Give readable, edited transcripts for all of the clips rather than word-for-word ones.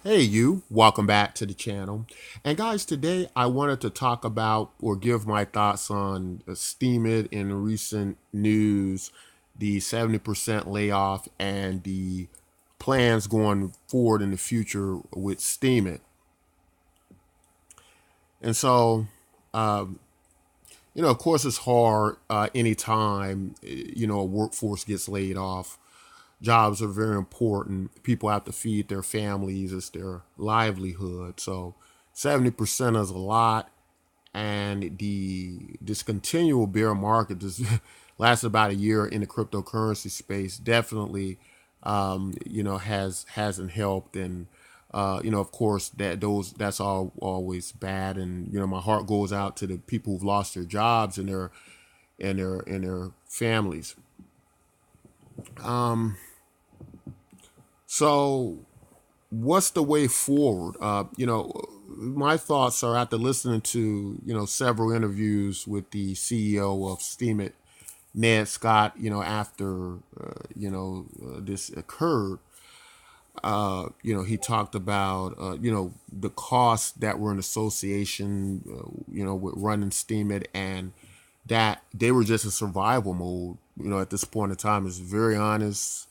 Hey, you, welcome back to the channel. And guys, today I wanted to talk about or give my thoughts on Steemit in recent news, the 70% layoff, and the plans going forward in the future with Steemit. And so, um, of course, it's hard anytime, a workforce gets laid off. Jobs are very important. People have to feed their families, it's their livelihood. So 70% is a lot. And this continual bear market just lasted about a year in the cryptocurrency space definitely hasn't helped. And of course that's all always bad. And my heart goes out to the people who've lost their jobs and their families. So what's the way forward? My thoughts are after listening to, several interviews with the CEO of Steemit, Ned Scott, after, this occurred, he talked about, the costs that were in association, with running Steemit, and that they were just in survival mode, at this point in time. Is very honest.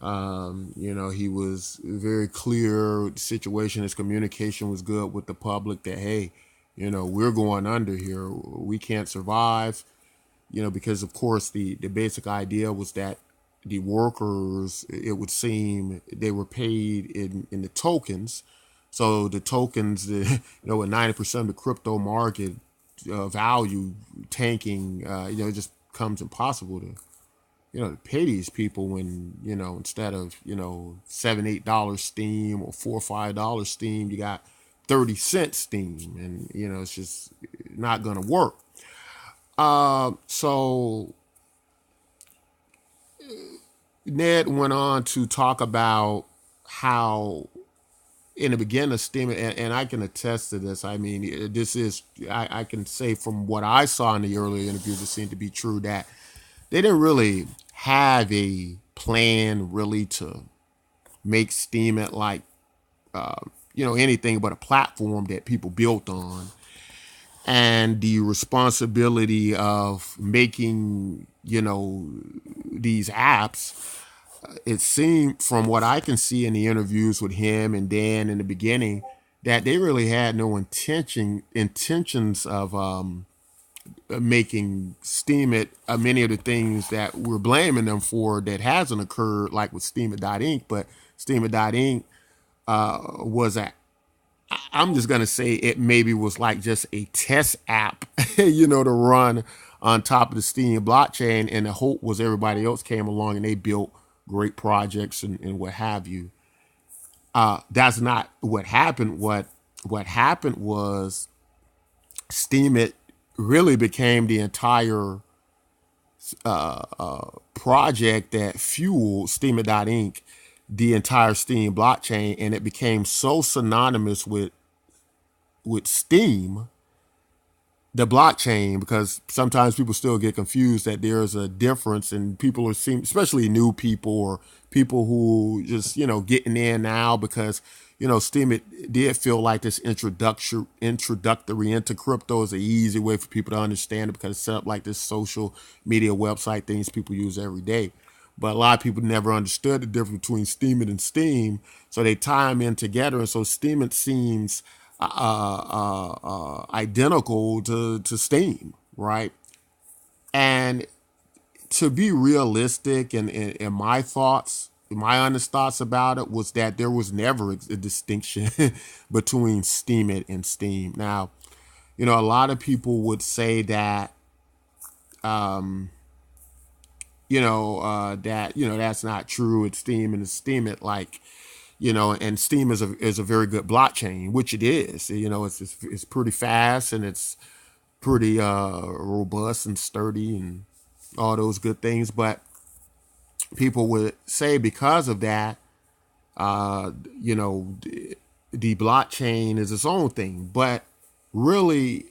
He was very clear with the situation. His communication was good with the public that, hey, we're going under here. We can't survive, because of course the basic idea was that the workers, it would seem, they were paid in the tokens. So the tokens, with 90% of the crypto market value tanking, it just comes impossible to pay these people when, instead of, $7, $8 Steam or $4 or $5 Steam, you got 30 cents Steam. And, it's just not going to work. So Ned went on to talk about how in the beginning of Steam, and I can attest to this. I mean, I can say from what I saw in the earlier interviews, it seemed to be true that they didn't really have a plan really to make Steemit like anything but a platform that people built on, and the responsibility of making these apps. It seemed from what I can see in the interviews with him and Dan in the beginning that they really had no intentions of making Steemit many of the things that we're blaming them for that hasn't occurred, like with Steemit.inc. But Steemit.inc was a, I'm just gonna say it maybe was like just a test app, to run on top of the Steem blockchain, and the hope was everybody else came along and they built great projects and what have you. That's not what happened. What happened was Steemit really became the entire project that fueled Steemit.inc, the entire Steem blockchain, and it became so synonymous with Steem, the blockchain, because sometimes people still get confused that there's a difference, and people are seeing, especially new people or people who just getting in now, because Steam, it did feel like this introductory into crypto is an easy way for people to understand it, because it's set up like this social media website things people use every day. But a lot of people never understood the difference between Steemit and Steam, so they tie them in together, and so Steemit seems identical to Steam, right? And to be realistic, and my thoughts, my honest thoughts about it was that there was never a distinction between Steemit and Steam. Now, a lot of people would say that, that's not true. It's Steam and it's Steemit, like, and Steem is a very good blockchain, which it is. It's pretty fast, and it's pretty robust and sturdy and all those good things. But people would say because of that, uh, you know, the blockchain is its own thing. But really,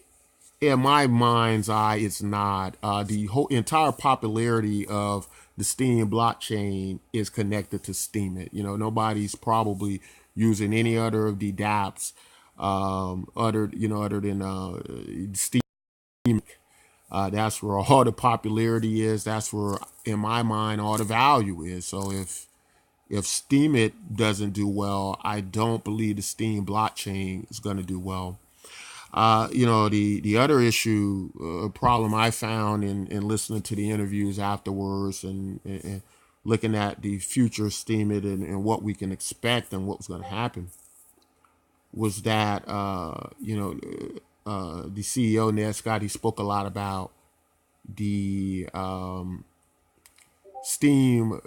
in my mind's eye, it's not. The whole entire popularity of the Steem blockchain is connected to Steemit. Nobody's probably using any other of the dApps, other than Steem. That's where all the popularity is. That's where, in my mind, all the value is. So if Steemit doesn't do well, I don't believe the Steem blockchain is going to do well. The other issue, problem I found in listening to the interviews afterwards and looking at the future of Steemit and what we can expect and what was going to happen was that, the CEO, Ned Scott, he spoke a lot about the Steem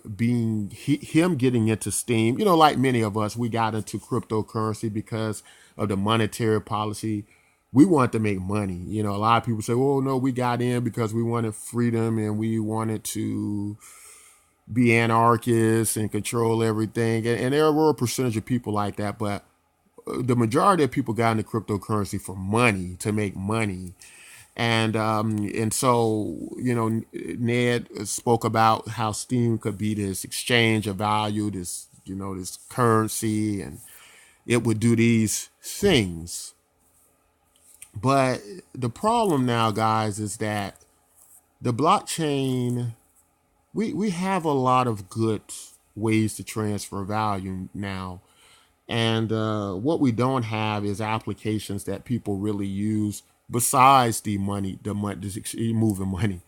him getting into Steem. Like many of us, we got into cryptocurrency because of the monetary policy. We want to make money. A lot of people say, "Oh no, we got in because we wanted freedom and we wanted to be anarchists and control everything." And there were a percentage of people like that, but the majority of people got into cryptocurrency for money, to make money. And so Ned spoke about how Steem could be this exchange of value, this currency, and it would do these things. But the problem now, guys, is that the blockchain, we have a lot of good ways to transfer value now. And what we don't have is applications that people really use besides the moving money.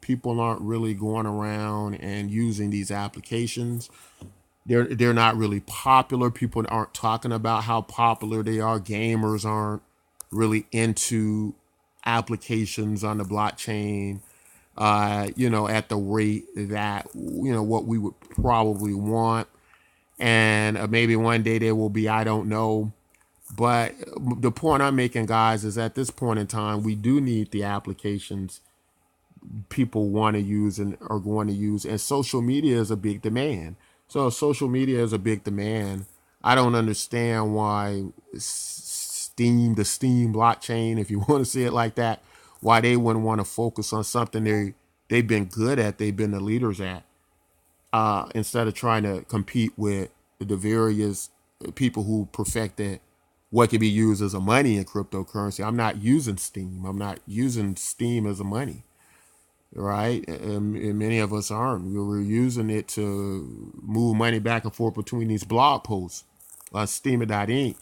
People aren't really going around and using these applications. They're not really popular. People aren't talking about how popular they are. Gamers aren't really into applications on the blockchain, at the rate that, what we would probably want. And maybe one day there will be, I don't know. But the point I'm making, guys, is at this point in time, we do need the applications people want to use and are going to use. And social media is a big demand. So if social media is a big demand, I don't understand why the Steem blockchain, if you want to see it like that, why they wouldn't want to focus on something they've been good at, they've been the leaders at, instead of trying to compete with the various people who perfected what can be used as a money in cryptocurrency. I'm not using Steem. I'm not using Steem as a money, right? And many of us aren't. We're using it to move money back and forth between these blog posts on Steemit.inc.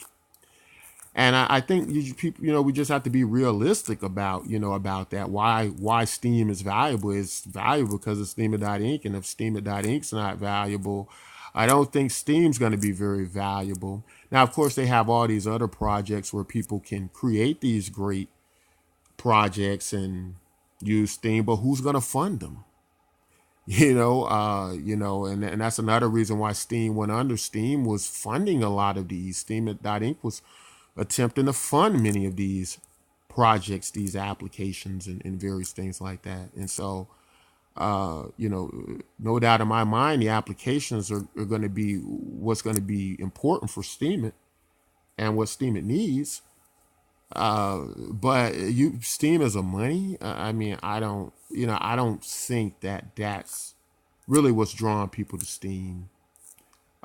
And I think we just have to be realistic about that. Why Steem is valuable? It's valuable because of Steemit.inc. And if Steemit.inc's not valuable, I don't think Steem's going to be very valuable. Now, of course, they have all these other projects where people can create these great projects and use Steem, but who's going to fund them? And that's another reason why Steem went under. Steem was funding a lot of these. Steemit.inc was attempting to fund many of these projects, these applications, and various things like that. And so, no doubt in my mind, the applications are going to be what's going to be important for Steemit and what Steemit needs. But Steem is a money. I don't think that's really what's drawing people to Steem.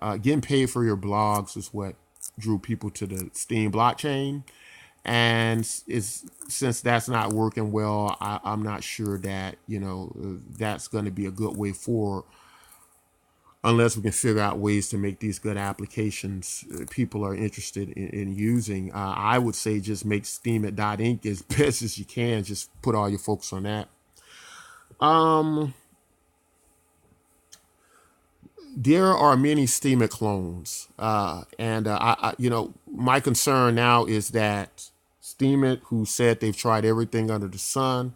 Getting paid for your blogs is what drew people to the Steem blockchain. And since that's not working well, I'm not sure that, that's going to be a good way forward unless we can figure out ways to make these good applications people are interested in using. I would say just make Steemit.inc as best as you can. Just put all your focus on that. There are many Steemit clones, and my concern now is that Steemit, who said they've tried everything under the sun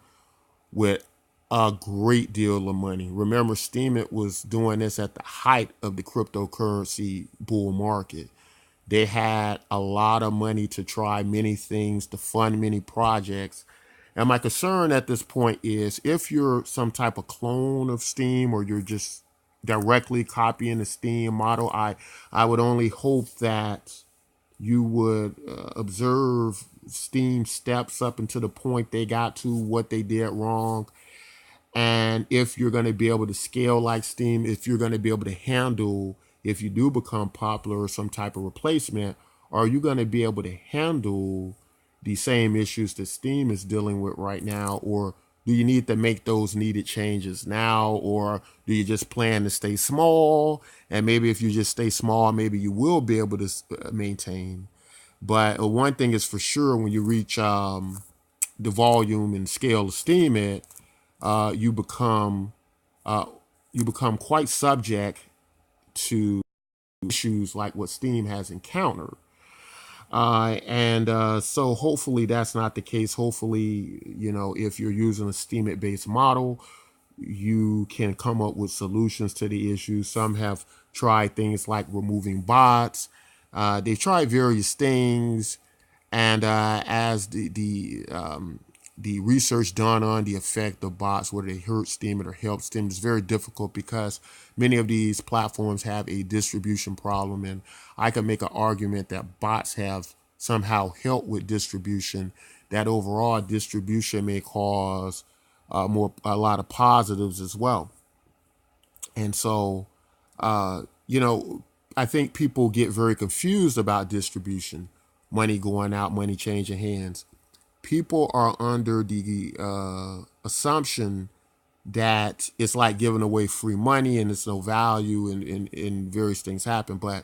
with a great deal of money. Remember, Steemit was doing this at the height of the cryptocurrency bull market. They had a lot of money to try many things, to fund many projects. And my concern at this point is if you're some type of clone of Steem or you're just directly copying the Steem model, I would only hope that you would observe Steem steps up until the point they got to what they did wrong And if you're going to be able to scale like Steem, if you're going to be able to handle, if you do become popular or some type of replacement, are you going to be able to handle the same issues that Steem is dealing with right now? Or do you need to make those needed changes now? Or do you just plan to stay small? And maybe if you just stay small, maybe you will be able to maintain. But one thing is for sure, when you reach the volume and scale of Steemit, you become uh, you become quite subject to issues like what Steem has encountered. And so hopefully that's not the case. Hopefully, if you're using a Steemit based model, you can come up with solutions to the issues. Some have tried things like removing bots. They've tried various things, and as the research done on the effect of bots, whether they hurt Steemit or help Steemit, is very difficult because many of these platforms have a distribution problem, and I can make an argument that bots have somehow helped with distribution. That overall distribution may cause a lot of positives as well. And so, I think people get very confused about distribution, money going out, money changing hands. People are under the assumption that it's like giving away free money and it's no value, and various things happen. But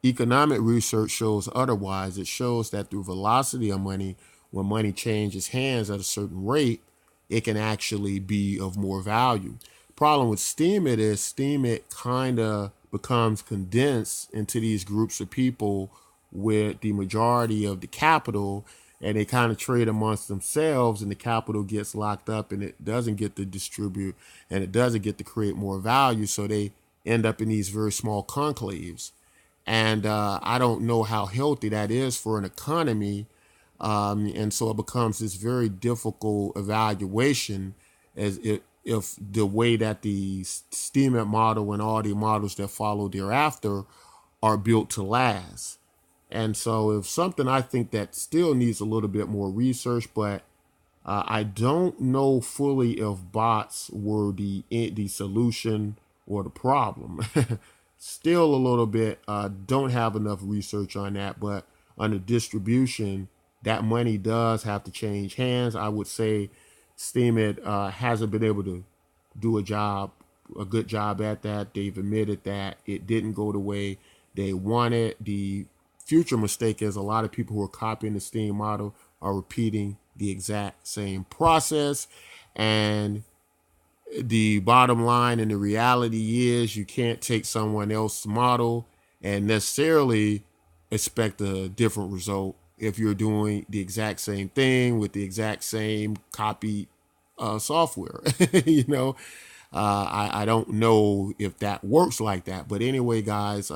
economic research shows otherwise. It shows that through velocity of money, when money changes hands at a certain rate, it can actually be of more value. Problem with Steemit is Steemit kind of becomes condensed into these groups of people with the majority of the capital, and they kind of trade amongst themselves, and the capital gets locked up and it doesn't get to distribute, and it doesn't get to create more value. So they end up in these very small conclaves. And I don't know how healthy that is for an economy. And so it becomes this very difficult evaluation as if the way that the Steemit model and all the models that follow thereafter are built to last. And so if something I think that still needs a little bit more research, but I don't know fully if bots were the solution or the problem. Still a little bit, don't have enough research on that, but on the distribution, that money does have to change hands. I would say Steemit hasn't been able to do a good job at that. They've admitted that it didn't go the way they wanted. The future mistake is a lot of people who are copying the Steem model are repeating the exact same process. And the bottom line and the reality is you can't take someone else's model and necessarily expect a different result if you're doing the exact same thing with the exact same copy software. I don't know if that works like that. But anyway, guys,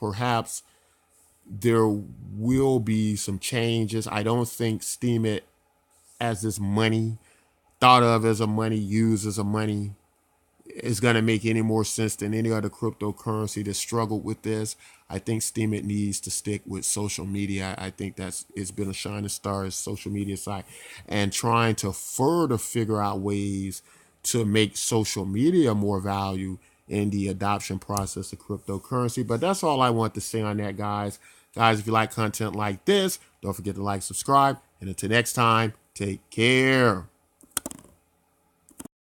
perhaps there will be some changes. I don't think Steemit as this money, thought of as a money, used as a money, is going to make any more sense than any other cryptocurrency that struggled with this. I think Steemit needs to stick with social media. I think it's been a shining star as social media site, and trying to further figure out ways to make social media more value in the adoption process of cryptocurrency. But that's all I want to say on that, guys. Guys, if you like content like this, don't forget to like, subscribe, and until next time, take care.